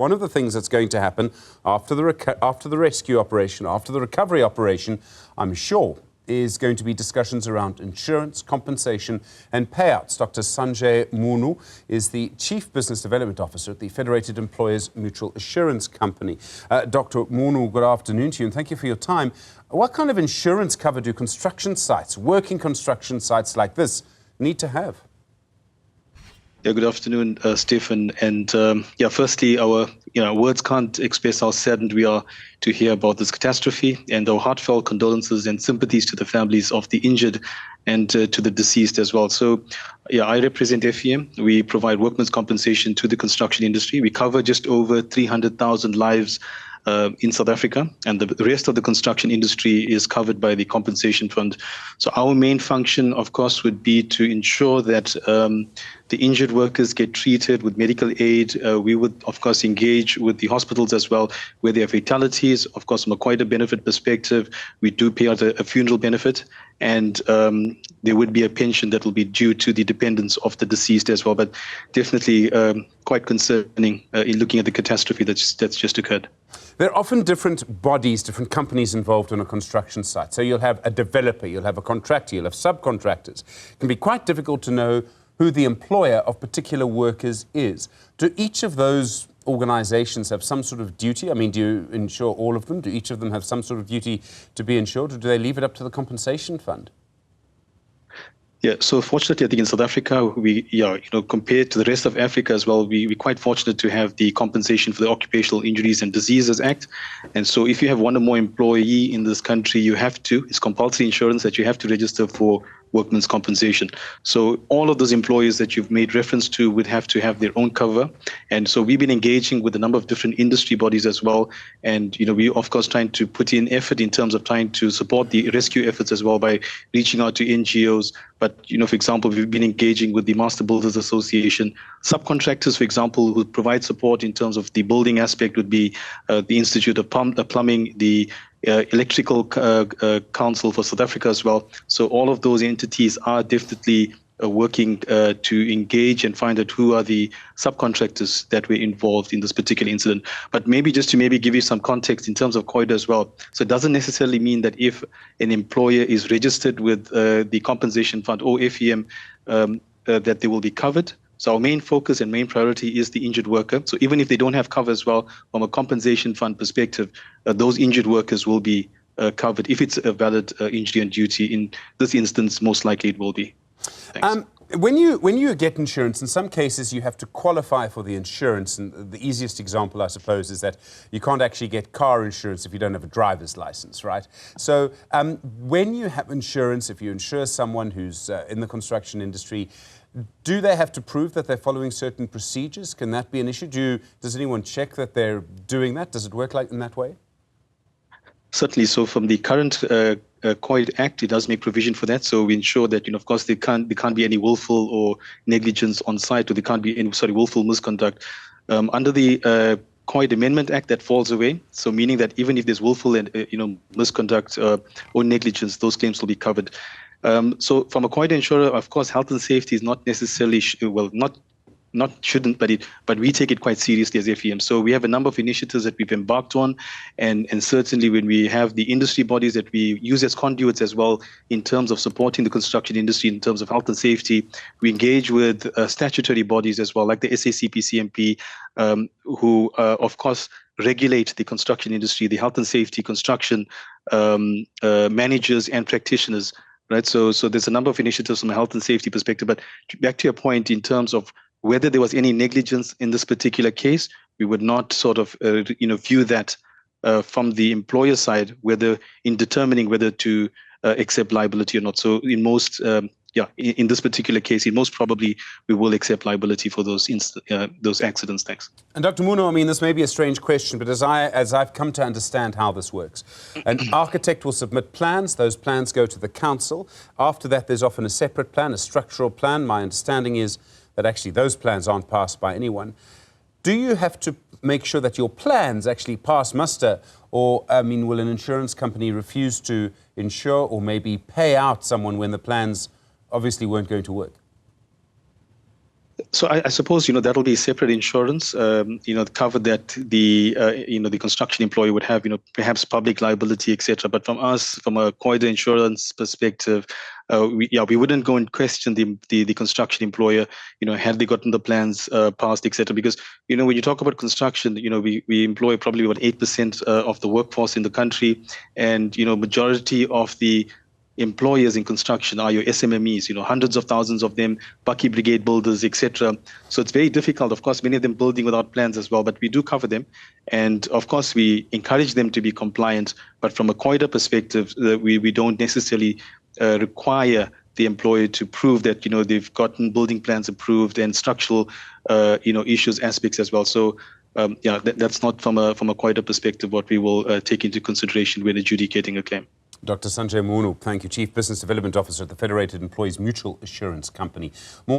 One of the things that's going to happen after the rescue operation, after the recovery operation, I'm sure, is going to be discussions around insurance, compensation and payouts. Dr. Sanjay Munu is the Chief Business Development Officer at the Federated Employers Mutual Assurance Company. Dr. Munu, good afternoon to you and thank you for your time. What kind of insurance cover do construction sites, working construction sites like this, need to have? Yeah, good afternoon, Stephen. And firstly, our words can't express how saddened we are to hear about this catastrophe, and our heartfelt condolences and sympathies to the families of the injured and to the deceased as well. So, I represent FEM. We provide workmen's compensation to the construction industry. We cover just over 300,000 lives in South Africa, and the rest of the construction industry is covered by the compensation fund. So our main function, of course, would be to ensure that the injured workers get treated with medical aid. We would, of course, engage with the hospitals as well, where there are fatalities. Of course, from a quite a benefit perspective, we do pay out a funeral benefit, and there would be a pension that will be due to the dependents of the deceased as well. But definitely quite concerning in looking at the catastrophe that's just occurred. There are often different bodies, different companies involved on a construction site. So you'll have a developer, you'll have a contractor, you'll have subcontractors. It can be quite difficult to know who the employer of particular workers is. Do each of those organizations have some sort of duty? I mean, do you insure all of them? Do each of them have some sort of duty to be insured, or do they leave it up to the compensation fund? Yeah, so fortunately, I think in South Africa, we, compared to the rest of Africa as well, we're quite fortunate to have the Compensation for the Occupational Injuries and Diseases Act. And so if you have one or more employee in this country, it's compulsory insurance that you have to register for workmen's compensation. So all of those employees that you've made reference to would have to have their own cover. And so we've been engaging with a number of different industry bodies as well. And, we of course trying to put in effort in terms of trying to support the rescue efforts as well by reaching out to NGOs. But, for example, we've been engaging with the Master Builders Association. Subcontractors, for example, who provide support in terms of the building aspect would be the Institute of Plumbing, the Electrical Council for South Africa as well. So all of those entities are definitely working to engage and find out who are the subcontractors that were involved in this particular incident. But maybe just to give you some context in terms of COIDA as well. So it doesn't necessarily mean that if an employer is registered with the compensation fund or FEM that they will be covered. So our main focus and main priority is the injured worker. So even if they don't have cover as well, from a compensation fund perspective, those injured workers will be covered. If it's a valid injury on duty, in this instance, most likely it will be. Thanks. When you get insurance, in some cases you have to qualify for the insurance. And the easiest example, I suppose, is that you can't actually get car insurance if you don't have a driver's license, right? So when you have insurance, if you insure someone who's in the construction industry, do they have to prove that they're following certain procedures? Can that be an issue? Does anyone check that they're doing that? Does it work like in that way? Certainly. So from the current COID Act, it does make provision for that. So we ensure that, of course, there can't be any willful or negligence on site, or there can't be any, willful misconduct. Under the COID Amendment Act, that falls away. So meaning that even if there's willful and, misconduct or negligence, those claims will be covered. So from a COID insurer, of course, health and safety is not necessarily, but we take it quite seriously as FEM. So we have a number of initiatives that we've embarked on, and certainly when we have the industry bodies that we use as conduits as well in terms of supporting the construction industry in terms of health and safety, we engage with statutory bodies as well, like the SACP-CMP, who of course regulate the construction industry, the health and safety, construction managers and practitioners. Right, so there's a number of initiatives from a health and safety perspective. But back to your point, in terms of whether there was any negligence in this particular case, we would not view that from the employer side, whether in determining whether to accept liability or not. So in most, in this particular case, most probably we will accept liability for those accidents. Thanks. And Dr. Munu, I mean, this may be a strange question, but as I've come to understand how this works, an architect will submit plans. Those plans go to the council. After that, there's often a separate plan, a structural plan. My understanding is that actually those plans aren't passed by anyone. Do you have to make sure that your plans actually pass muster? Or, will an insurance company refuse to insure or maybe pay out someone when the plans obviously weren't going to work? So I suppose, that'll be separate insurance, cover that the construction employer would have, perhaps public liability, etc. But from us, from a COIDA insurance perspective, we wouldn't go and question the construction employer, had they gotten the plans passed, etc. Because, when you talk about construction, we employ probably about 8% of the workforce in the country, and, majority of the employers in construction are your SMMEs, hundreds of thousands of them, Bucky Brigade builders, etc. So it's very difficult. Of course, many of them building without plans as well, but we do cover them. And of course, we encourage them to be compliant. But from a COIDA perspective, we don't necessarily require the employer to prove that, they've gotten building plans approved and structural, issues, aspects as well. So that's not from a COIDA perspective what we will take into consideration when adjudicating a claim. Dr. Sanjay Munu, thank you, Chief Business Development Officer at the Federated Employees Mutual Assurance Company.